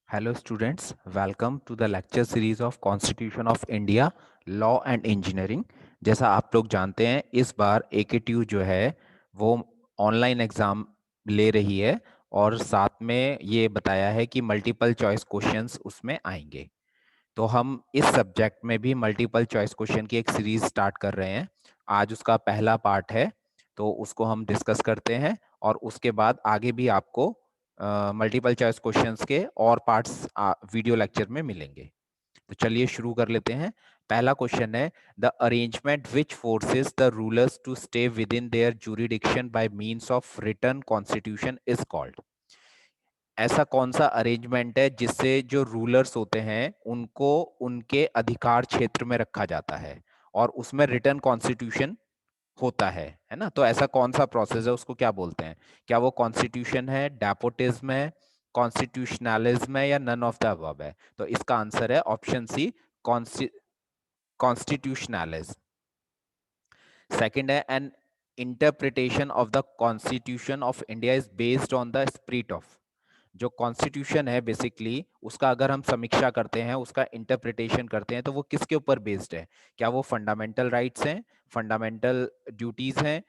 Hello students, welcome to the lecture series of Constitution of India, Law and Engineering। जैसा आप लोग जानते हैं इस बार AKTU जो है वो ऑनलाइन एग्जाम ले रही है और साथ में ये बताया है कि मल्टीपल चॉइस क्वेश्चंस उसमें आएंगे। तो हम इस सब्जेक्ट में भी मल्टीपल चॉइस क्वेश्चन की एक सीरीज स्टार्ट कर रहे हैं। आज उसका पहला पार्ट है, तो उसको हम डिस्कस करते हैं और उसके बाद आगे भी आपको मल्टीपल चॉइस क्वेश्चंस के और पार्ट्स वीडियो लेक्चर में मिलेंगे। तो चलिए शुरू कर लेते हैं। पहला क्वेश्चन है, the arrangement which forces the rulers to stay within their jurisdiction by means of written constitution is called. ऐसा कौन सा अरेंजमेंट है जिससे जो रूलर्स होते हैं उनको उनके अधिकार क्षेत्र में रखा जाता है और उसमें रिटन कॉन्स्टिट्यूशन होता है ना? तो ऐसा कौन सा प्रोसेस है, उसको क्या बोलते हैं? क्या वो कॉन्स्टिट्यूशन है, डेपोटिज्म है, कॉन्स्टिट्यूशनलिज्म है या नन ऑफ द अबव है? तो इसका आंसर है ऑप्शन सी, कॉन्स्टिट्यूशनलिज्म। सेकंड है, N interpretation of the constitution of India is based on the spirit of. जो कॉन्स्टिट्यूशन है बेसिकली उसका अगर हम समीक्षा करते हैं, उसका इंटरप्रिटेशन करते हैं, तो वो किसके ऊपर बेस्ड है? क्या वो फंडामेंटल राइट्स हैं, फंडामेंटल ड्यूटीज हैं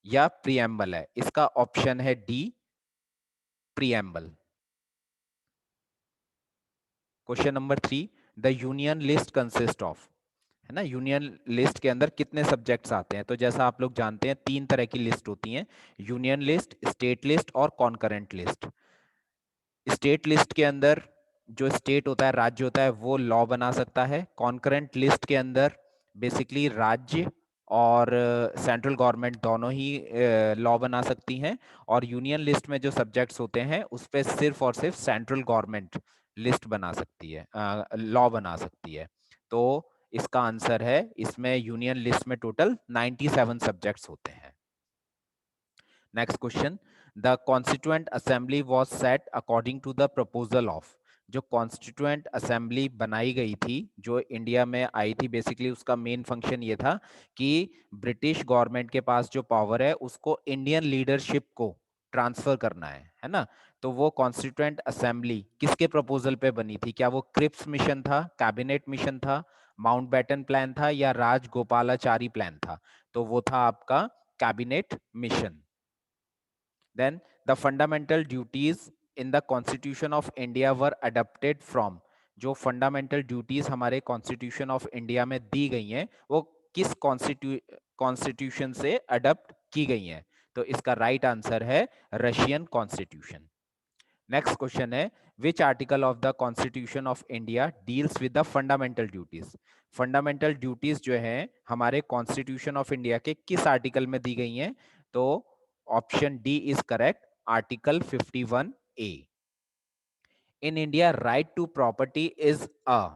या प्रीएम्बल है? इसका ऑप्शन है D, preamble. Question number 3, the union list consist of, है ना? यूनियन लिस्ट के अंदर कितने सब्जेक्ट्स आते हैं? तो जैसा आप लोग जानते हैं तीन तरह की लिस्ट होती हैं, यूनियन लिस्ट, स्टेट लिस्ट और कॉन्करेंट लिस्ट। स्टेट लिस्ट के अंदर जो स्टेट होता है, राज्य होता है, वो लॉ बना सकता है। कॉन्करेंट लिस्ट के अंदर बेसिकली राज्य और सेंट्रल गवर्नमेंट दोनों ही लॉ बना सकती हैं। और यूनियन लिस्ट में जो सब्जेक्ट्स होते हैं उस पर सिर्फ और सिर्फ सेंट्रल गवर्नमेंट लिस्ट बना सकती है, लॉ बना सकती है। तो इसका आंसर है, इसमें यूनियन लिस्ट में टोटल 97 सब्जेक्ट्स होते हैं। Next question, the constituent assembly was set according to the proposal of. जो कॉन्स्टिट्यूएंट असेंबली बनाई गई थी, जो इंडिया में आई थी, बेसिकली उसका मेन फंक्शन ये था कि ब्रिटिश गवर्नमेंट के पास जो पावर है उसको इंडियन लीडरशिप को ट्रांसफर करना है ना? तो वो कॉन्स्टिट्यूएंट असेंबली किसके प्रपोजल पे बनी थी? क्या वो क्रिप्स मिशन था, कैबिनेट मिशन था, माउंटबेटन प्लान था या राजगोपालाचारी प्लान था? तो वो था आपका cabinet mission. Then the fundamental duties in the Constitution of India were adapted from। जो फंडामेंटल ड्यूटीज हमारे कॉन्स्टिट्यूशन ऑफ इंडिया में दी गई हैं वो किस कॉन्स्टिट्यूशन से अडॉप्ट की गई हैं? तो इसका राइट आंसर है रशियन कॉन्स्टिट्यूशन। नेक्स्ट क्वेश्चन है, which article of the constitution of India deals with the fundamental duties. Fundamental duties जो है हमारे कॉन्स्टिट्यूशन ऑफ इंडिया के किस आर्टिकल में दी गई हैं? तो option D is correct, article 51 A. In India right to property is a.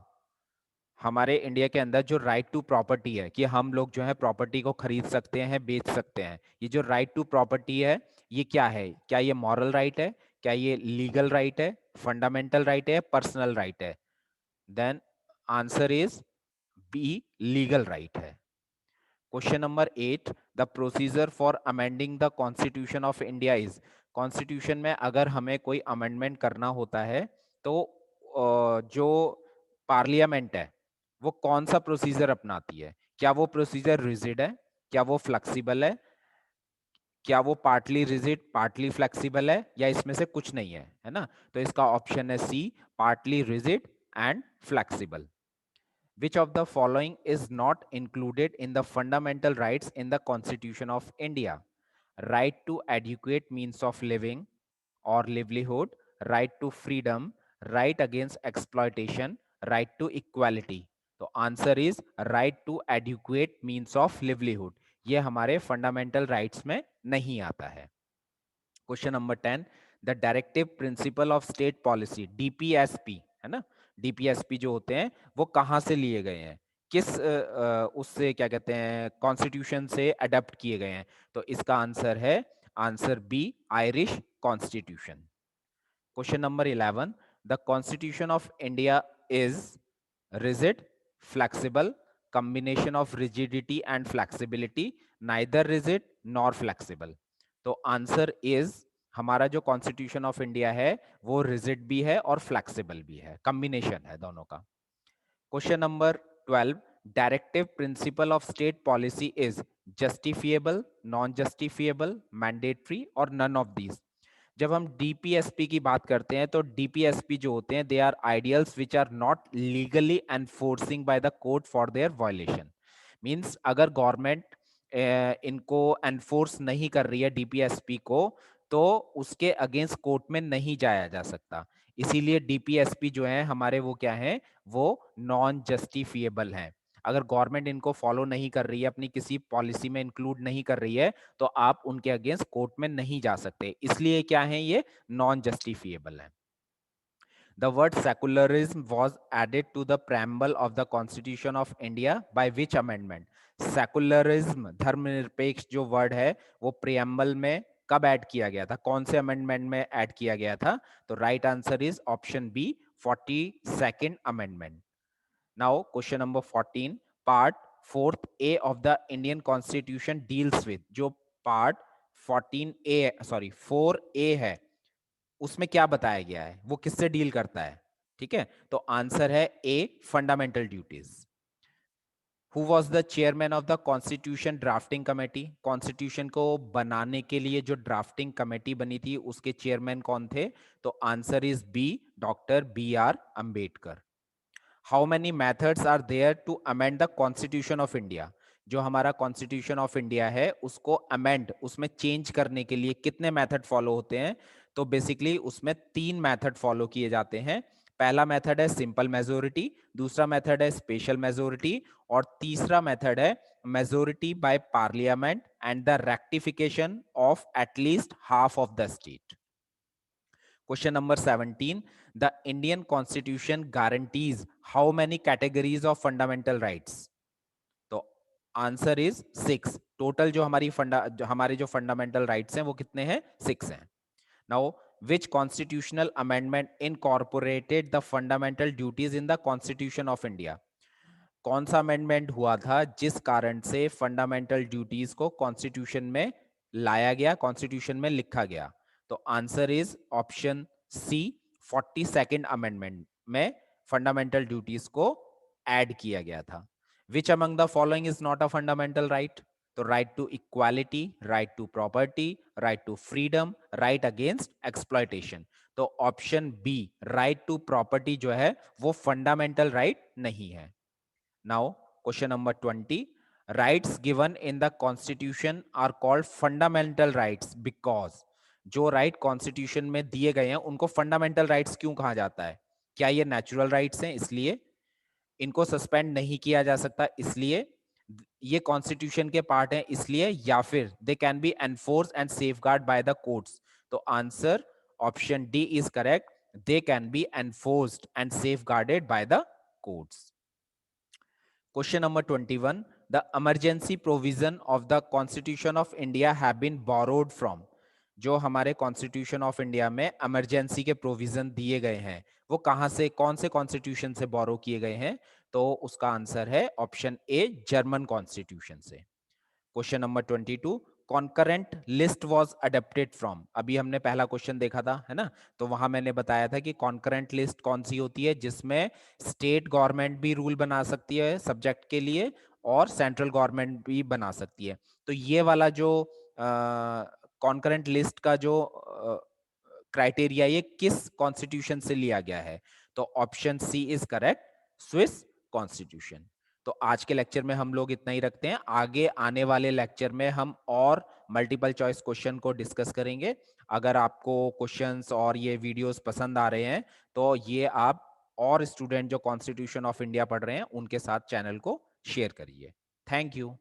हमारे इंडिया के अंदर जो राइट टू प्रॉपर्टी है कि हम लोग जो है प्रॉपर्टी को खरीद सकते हैं, बेच सकते हैं, ये जो राइट टू प्रॉपर्टी है ये क्या है? क्या ये मॉरल राइट है, क्या ये लीगल राइट है, फंडामेंटल राइट है, पर्सनल राइट है? Then answer is B, legal right है। Question number 8, the procedure for amending the constitution of India is. Constitution में अगर हमें कोई अमेंडमेंट करना होता है तो जो पार्लियामेंट है वो कौन सा प्रोसीजर अपनाती है? क्या वो प्रोसीजर रिजिड है, क्या वो फ्लेक्सिबल है, क्या वो पार्टली रिजिड पार्टली फ्लेक्सिबल है, या इसमें से कुछ नहीं है ना? तो इसका ऑप्शन है C, partly rigid and flexible. Which of the following is not included in the fundamental rights in the Constitution of India? Right to adequate means of living or livelihood, right to freedom, right against exploitation, right to equality। तो answer is right to adequate means of livelihood. ये हमारे fundamental rights में नहीं आता है। Question number 10, the directive principle of state policy, DPSP, है ना? DPSP जो होते हैं वो कहां से लिए गए हैं, किस उससे क्या कहते हैं कॉन्स्टिट्यूशन से अडेप्ट किए गए हैं? तो इसका आंसर है answer B, Irish constitution. Question number 11, the constitution of India is rigid, flexible, combination of rigidity and flexibility, neither rigid nor flexible। तो आंसर इज हमारा जो कॉन्स्टिट्यूशन ऑफ इंडिया है वो रिजिड भी है और फ्लेक्सिबल भी है, कॉम्बिनेशन है दोनों का। Question number 12, directive principle of state policy is justifiable, non justifiable, mandatory और नन ऑफ दीज। जब हम डीपीएसपी की बात करते हैं तो डीपीएसपी जो होते हैं they are ideals which are not legally enforcing by the court for their violation. Means अगर गवर्नमेंट इनको एनफोर्स नहीं कर रही है डीपीएसपी को, तो उसके अगेंस्ट कोर्ट में नहीं जाया जा सकता। इसीलिए डीपीएसपी जो है हमारे वो क्या है, वो नॉन जस्टिफिएबल हैं। अगर गवर्नमेंट इनको फॉलो नहीं कर रही है, अपनी किसी पॉलिसी में इंक्लूड नहीं कर रही है, तो आप उनके अगेंस्ट कोर्ट में नहीं जा सकते। इसलिए क्या है, ये नॉन जस्टिफिएबल है। The word secularism was added to the preamble of the Constitution of India by which amendment? Secularism, धर्मनिरपेक्ष जो वर्ड है वो प्रियम्बल में कब ऐड किया गया था, कौन से अमेंडमेंट में ऐड किया गया था? तो right answer is option B, 42nd amendment. Now question number 14, part 4th A of the Indian Constitution deals with, जो पार्ट 4A है उसमें क्या बताया गया है, वो किससे डील करता है? ठीक है, तो आंसर है A, fundamental duties. Who was the chairman of the constitution drafting committee? Constitution को बनाने के लिए जो ड्राफ्टिंग कमेटी बनी थी उसके चेयरमैन कौन थे? तो answer is B, doctor B R Ambedkar. How many methods are there to amend the constitution of India? जो हमारा कॉन्स्टिट्यूशन ऑफ इंडिया है उसको अमेंड, उसमें चेंज करने के लिए कितने मेथड फॉलो होते हैं? तो बेसिकली उसमें 3 मेथड फॉलो किए जाते हैं। पहला मेथड है सिंपल मेजोरिटी, दूसरा मेथड है स्पेशल मेजोरिटी, और तीसरा मेथड है majority by parliament and the rectification of at least half of the state. Question number 17. The Indian Constitution guarantees how many categories of fundamental rights? तो answer is 6। Total जो हमारे जो fundamental rights हैं वो कितने हैं? 6 हैं। Now which constitutional amendment incorporated the fundamental duties in the Constitution of India? कौन सा अमेंडमेंट हुआ था जिस कारण से फंडामेंटल ड्यूटीज को कॉन्स्टिट्यूशन में लाया गया, कॉन्स्टिट्यूशन में लिखा गया? तो answer is option C, 42nd amendment में फंडामेंटल ड्यूटीज को ऐड किया गया था। Which among the following is not a fundamental right? तो right to equality, right to property, right to freedom, right against exploitation. तो option B, right to property जो है वो फंडामेंटल राइट नहीं है। Now, question number 20. Rights given in the Constitution are called fundamental rights because, जो right constitution में दिए गए हैं उनको फंडामेंटल राइट्स क्यों कहा जाता है? क्या ये नेचुरल राइट्स हैं इसलिए? इनको सस्पेंड नहीं किया जा सकता इसलिए? ये कॉन्स्टिट्यूशन के पार्ट हैं इसलिए? या फिर they can be enforce and safeguard by the courts? तो answer option D is correct, they can be enforced and safeguarded by the courts. Question number 21. The emergency provision of the Constitution of India have been borrowed from. जो हमारे constitution of India में emergency के provision दिए गए हैं वो कहां से, कौन से कॉन्स्टिट्यूशन से बोरो किए गए हैं? तो उसका आंसर है ऑप्शन ए, जर्मन कॉन्स्टिट्यूशन से। Question number 22, concurrent list was adapted from. अभी हमने पहला क्वेश्चन देखा था, है ना? तो वहां मैंने बताया था कि कॉन्करेंट लिस्ट कौन सी होती है जिसमें स्टेट गवर्नमेंट भी रूल बना सकती है सब्जेक्ट के लिए और सेंट्रल गवर्नमेंट भी बना सकती है। तो ये वाला जो कॉन्करेंट लिस्ट का जो क्राइटेरिया ये किस कॉन्स्टिट्यूशन से लिया गया है? तो option C is correct, Swiss constitution. तो आज के लेक्चर में हम लोग इतना ही रखते हैं। आगे आने वाले लेक्चर में हम और मल्टीपल चॉइस क्वेश्चन को डिस्कस करेंगे। अगर आपको क्वेश्चंस और ये वीडियोस पसंद आ रहे हैं तो ये आप और स्टूडेंट जो कॉन्स्टिट्यूशन ऑफ इंडिया पढ़ रहे हैं उनके साथ चैनल को शेयर करिए। Thank you.